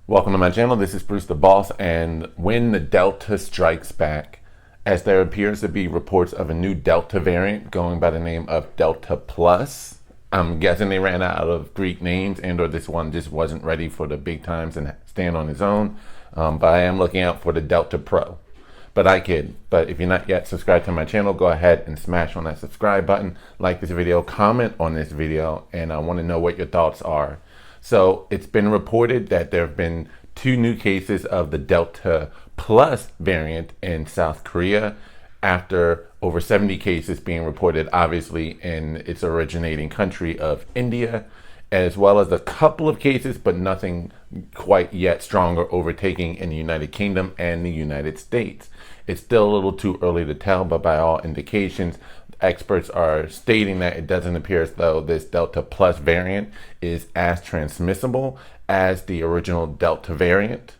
Welcome to my channel. This is Bruce the Boss, and when the Delta strikes back, as there appears to be reports of a new Delta variant going by the name of Delta Plus. I'm guessing they ran out of Greek names or this one just wasn't ready for the big times and stand on its own. But I am looking out for the Delta Pro. But I kid. But if you're not yet subscribed to my channel, go ahead and smash on that subscribe button, like this video, comment on this video, and I want to know what your thoughts are. So it's been reported that there have been 2 new cases of the Delta Plus variant in South Korea after over 70 cases being reported, obviously, in its originating country of India, as well as a couple of cases, but nothing quite yet stronger overtaking in the United Kingdom and the United States. It's still a little too early to tell, but by all indications, experts are stating that it doesn't appear as though this Delta Plus variant is as transmissible as the original Delta variant.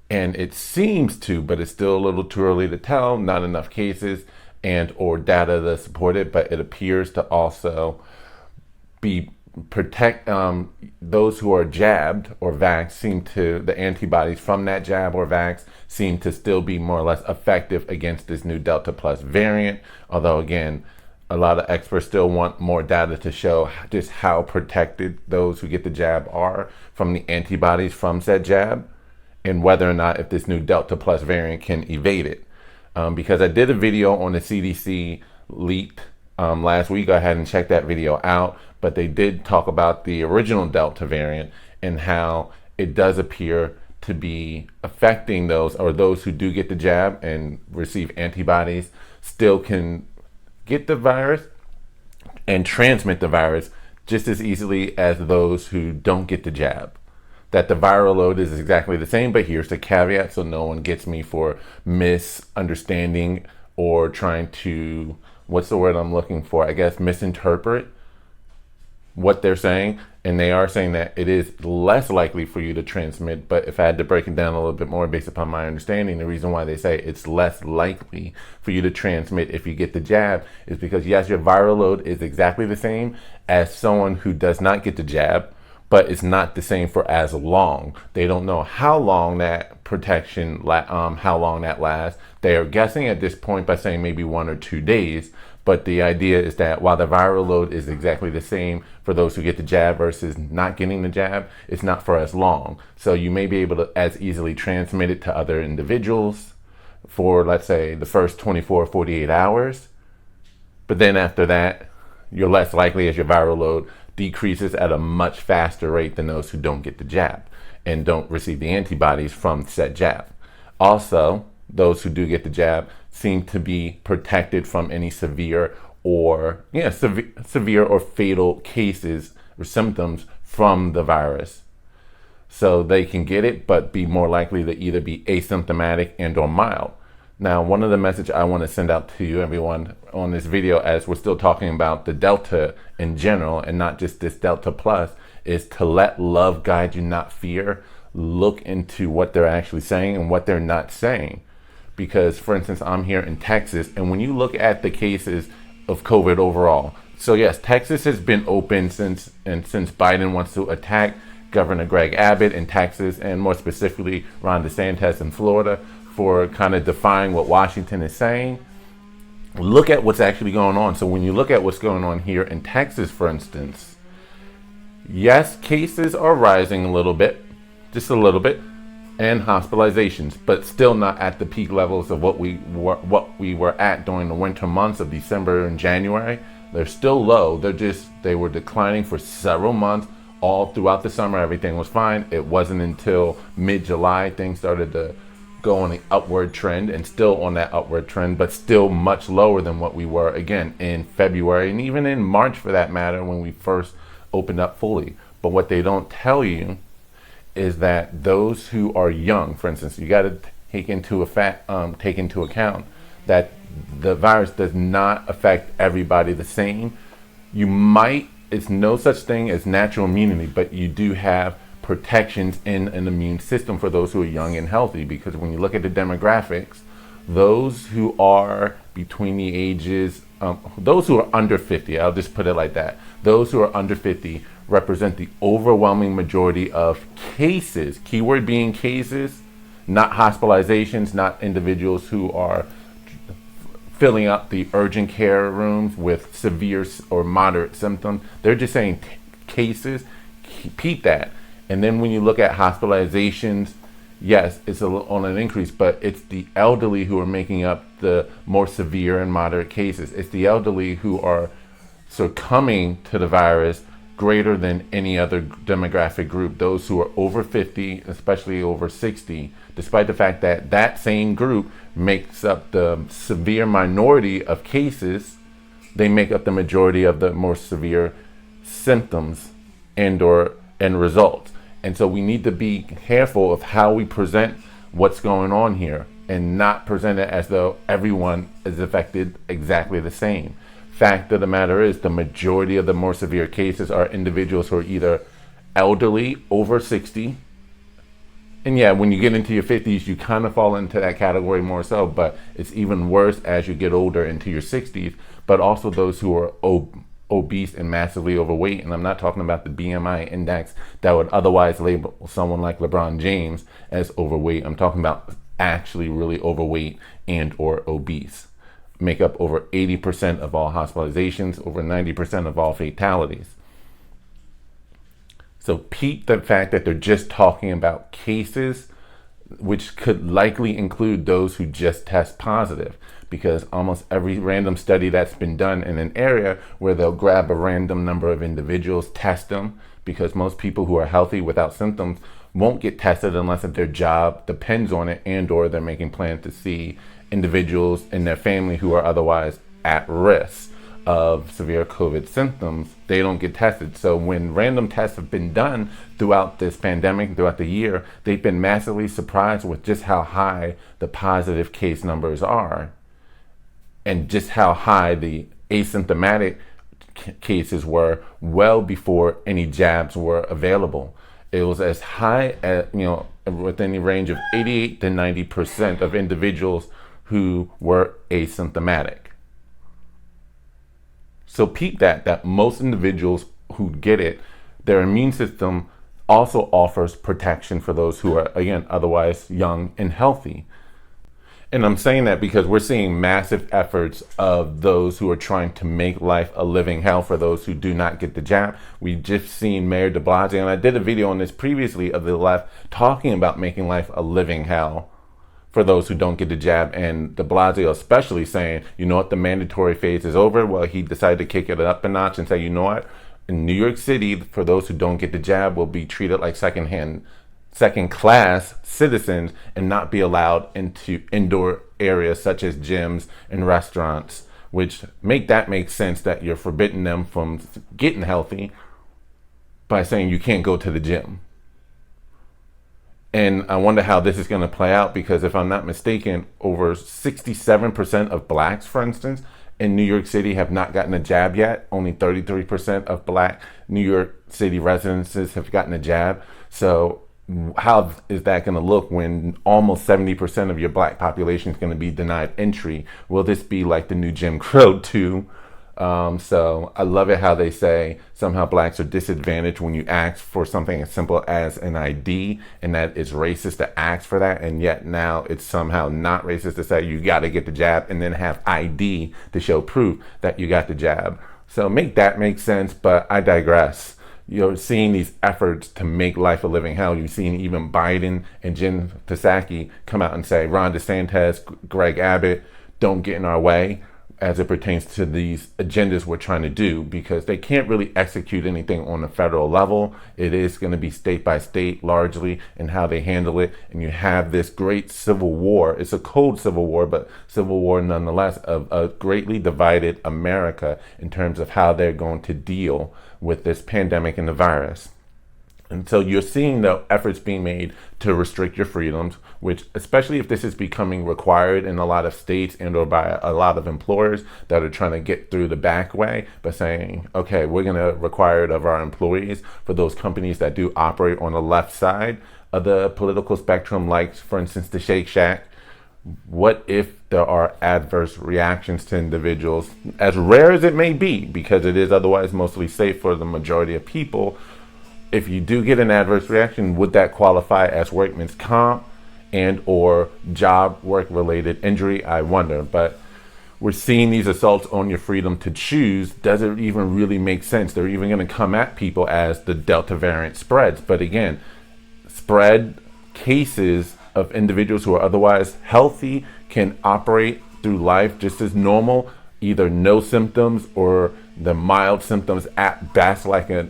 And it seems to, but it's still a little too early to tell, not enough cases and or data to support it, but it appears to also be protect those who are jabbed or vaxxed. The antibodies from that jab or vax seem to still be more or less effective against this new Delta Plus variant. Although again, a lot of experts still want more data to show just how protected those who get the jab are from the antibodies from said jab, and whether or not if this new Delta Plus variant can evade it. Because I did a video on the CDC leaked last week. Go ahead and check that video out. But they did talk about the original Delta variant and how it does appear to be affecting those who do get the jab and receive antibodies still can get the virus and transmit the virus just as easily as those who don't get the jab. That the viral load is exactly the same, but here's the caveat so no one gets me for misunderstanding or trying to, what's the word I'm looking for? I guess misinterpret what they're saying. And they are saying that it is less likely for you to transmit, but if I had to break it down a little bit more based upon my understanding, the reason why they say it's less likely for you to transmit if you get the jab is because yes, your viral load is exactly the same as someone who does not get the jab, but it's not the same for as long. They don't know how long that protection, how long that lasts. They are guessing at this point by saying maybe 1 or 2 days. But the idea is that while the viral load is exactly the same for those who get the jab versus not getting the jab, it's not for as long. So you may be able to as easily transmit it to other individuals for, let's say, the first 24 or 48 hours. But then after that, you're less likely as your viral load decreases at a much faster rate than those who don't get the jab and don't receive the antibodies from said jab. Also, those who do get the jab seem to be protected from any severe or fatal cases or symptoms from the virus. So they can get it, but be more likely to either be asymptomatic and or mild. Now, one of the message I want to send out to you, everyone, on this video, as we're still talking about the Delta in general and not just this Delta Plus, is to let love guide you, not fear. Look into what they're actually saying and what they're not saying. Because, for instance, I'm here in Texas, and when you look at the cases of COVID overall, so yes, Texas has been open since Biden wants to attack Governor Greg Abbott in Texas, and more specifically Ron DeSantis in Florida, for kind of defying what Washington is saying. Look at what's actually going on. So when you look at what's going on here in Texas, for instance, yes, cases are rising a little bit, just a little bit, and hospitalizations, but still not at the peak levels of what we were at during the winter months of December and January. They're still low. They were declining for several months. All throughout the summer, everything was fine. It wasn't until mid-July things started to go on the upward trend, and still on that upward trend, but still much lower than what we were again in February and even in March for that matter when we first opened up fully. But what they don't tell you is that those who are young, for instance, you got to take into account that the virus does not affect everybody the same. It's no such thing as natural immunity, but you do have protections in an immune system for those who are young and healthy. Because when you look at the demographics, those who are between the ages, those who are under 50, I'll just put it like that, those who are under 50 represent the overwhelming majority of cases, keyword being cases, not hospitalizations, not individuals who are filling up the urgent care rooms with severe or moderate symptoms. They're just saying cases, repeat that. And then when you look at hospitalizations, yes, it's on an increase, but it's the elderly who are making up the more severe and moderate cases. It's the elderly who are succumbing to the virus greater than any other demographic group. Those who are over 50, especially over 60, despite the fact that that same group makes up the severe minority of cases, they make up the majority of the more severe symptoms and results. And so we need to be careful of how we present what's going on here and not present it as though everyone is affected exactly the same. Fact of the matter is, the majority of the more severe cases are individuals who are either elderly, over 60, and yeah, when you get into your 50s, you kind of fall into that category more so, but it's even worse as you get older into your 60s, but also those who are obese and massively overweight. And I'm not talking about the BMI index that would otherwise label someone like LeBron James as overweight. I'm talking about actually really overweight and or obese. Make up over 80% of all hospitalizations, over 90% of all fatalities. So peep the fact that they're just talking about cases, which could likely include those who just test positive, because almost every random study that's been done in an area where they'll grab a random number of individuals, test them, because most people who are healthy without symptoms won't get tested unless if their job depends on it and or they're making plans to see individuals in their family who are otherwise at risk of severe COVID symptoms. They don't get tested. So when random tests have been done throughout this pandemic, throughout the year, they've been massively surprised with just how high the positive case numbers are and just how high the asymptomatic cases were well before any jabs were available. It was as high as, within the range of 88 to 90% of individuals who were asymptomatic. So peep that most individuals who get it, their immune system also offers protection for those who are, again, otherwise young and healthy. And I'm saying that because we're seeing massive efforts of those who are trying to make life a living hell for those who do not get the jab. We've just seen Mayor de Blasio, and I did a video on this previously, of the left talking about making life a living hell for those who don't get the jab, and de Blasio especially saying, you know what, the mandatory phase is over. Well, he decided to kick it up a notch and say, you know what, in New York City, for those who don't get the jab, will be treated like second-class citizens and not be allowed into indoor areas such as gyms and restaurants, which make sense that you're forbidding them from getting healthy by saying you can't go to the gym. And I wonder how this is going to play out, because if I'm not mistaken, over 67% of blacks, for instance, in New York City have not gotten a jab yet. Only 33% of black New York City residents have gotten a jab. So how is that going to look when almost 70% of your black population is going to be denied entry? Will this be like the new Jim Crow too? So I love it how they say somehow blacks are disadvantaged when you ask for something as simple as an ID, and that it's racist to ask for that, and yet now it's somehow not racist to say you got to get the jab and then have ID to show proof that you got the jab. So make that make sense, but I digress. You're seeing these efforts to make life a living hell. You've seen even Biden and Jen Psaki come out and say, Ron DeSantis, Greg Abbott, don't get in our way as it pertains to these agendas we're trying to do, because they can't really execute anything on a federal level. It is going to be state by state largely in how they handle it. And you have this great civil war. It's a cold civil war, but civil war nonetheless, of a greatly divided America in terms of how they're going to deal with this pandemic and the virus. And so you're seeing the efforts being made to restrict your freedoms, which, especially if this is becoming required in a lot of states and or by a lot of employers that are trying to get through the back way by saying, okay, we're going to require it of our employees for those companies that do operate on the left side of the political spectrum, like, for instance, the Shake Shack. What if there are adverse reactions to individuals, as rare as it may be, because it is otherwise mostly safe for the majority of people. If you do get an adverse reaction, would that qualify as workman's comp and or job work related injury? I wonder. But we're seeing these assaults on your freedom to choose. Does it even really make sense? They're even going to come at people as the Delta variant spreads. But again, spread cases of individuals who are otherwise healthy can operate through life just as normal, either no symptoms or the mild symptoms at best, like a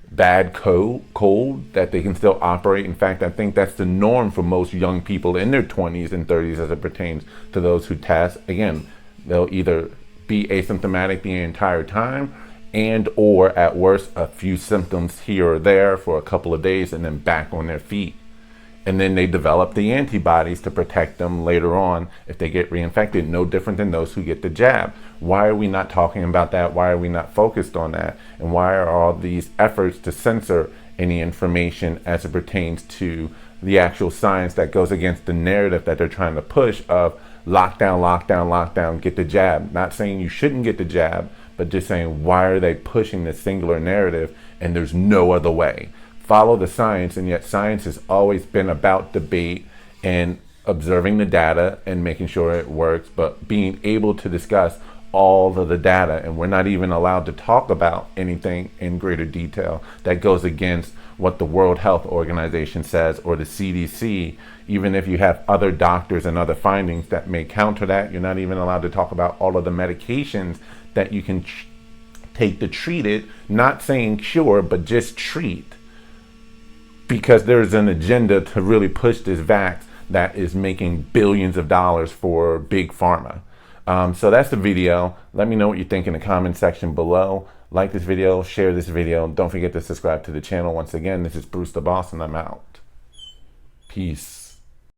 bad cold, that they can still operate. In fact, I think that's the norm for most young people in their 20s and 30s as it pertains to those who test. Again, they'll either be asymptomatic the entire time and or at worst a few symptoms here or there for a couple of days and then back on their feet. And then they develop the antibodies to protect them later on if they get reinfected, no different than those who get the jab. Why are we not talking about that? Why are we not focused on that? And why are all these efforts to censor any information as it pertains to the actual science that goes against the narrative that they're trying to push of lockdown, lockdown, lockdown, get the jab? Not saying you shouldn't get the jab, but just saying, why are they pushing this singular narrative and there's no other way? Follow the science, and yet science has always been about debate and observing the data and making sure it works, but being able to discuss all of the data. And we're not even allowed to talk about anything in greater detail that goes against what the World Health Organization says or the CDC. Even if you have other doctors and other findings that may counter that, you're not even allowed to talk about all of the medications that you can take to treat it. Not saying cure, but just treat. Because there's an agenda to really push this vax that is making billions of dollars for big pharma. So that's the video. Let me know what you think in the comment section below. Like this video, share this video. Don't forget to subscribe to the channel. Once again, this is Bruce the Boss, and I'm out. Peace.